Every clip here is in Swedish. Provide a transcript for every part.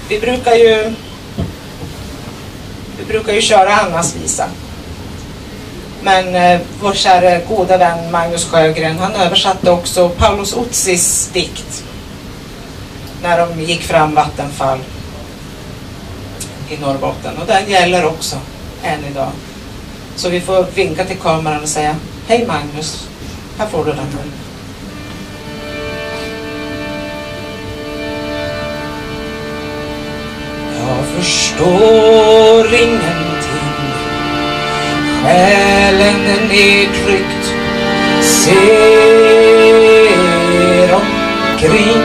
Vi brukar ju köra Annas visa. Men vår kära goda vän Magnus Sjögren, han översatte också Paulus Otsis dikt När de gick fram vattenfall i Norrbotten. Och den gäller också än idag. Så vi får vinka till kameran och säga: hej Magnus, här får du den. Jag förstår ingenting, själen är nedtryckt, ser omkring.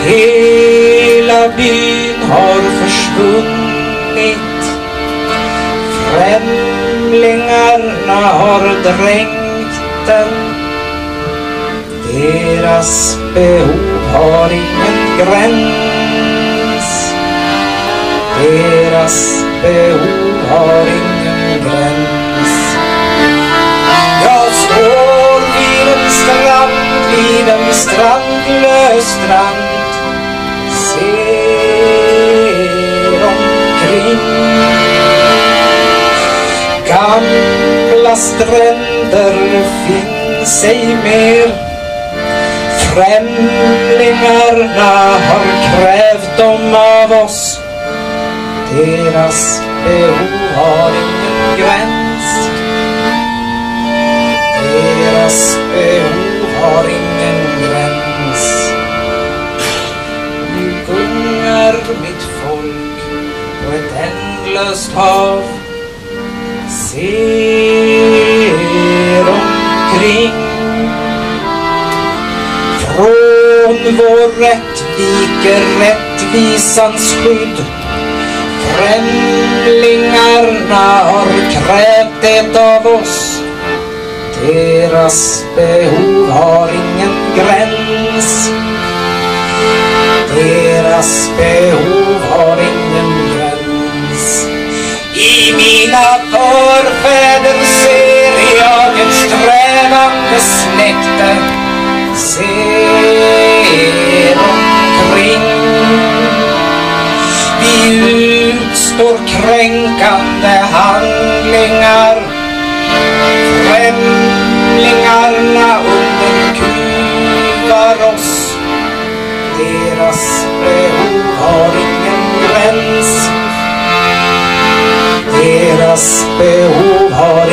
Hela byn har försvunnit, främlingarna har dränkt den. Deras behov har ingen gräns. Deras behov har ingen gräns. Jag står vid en strandlös strand, ser omkring. Gamla stränder finns ej mer, främlingarna har krävt dem av oss. Deras behov har ingen gräns. Deras behov har ingen gräns. Nu gungar mitt folk på ett ändlöst hav, ser omkring. Från vår rätt viker rättvisans skydd. Främlingarna har krävt det av oss. Deras behov har ingen gräns. Deras behov har ingen gräns. I mina förfäder ser jag ett strävande släkte, ser omkring. Vi utstår kränkande handlingar, främlingarna underkuvar oss. Deras behov har ingen gräns. Deras behov har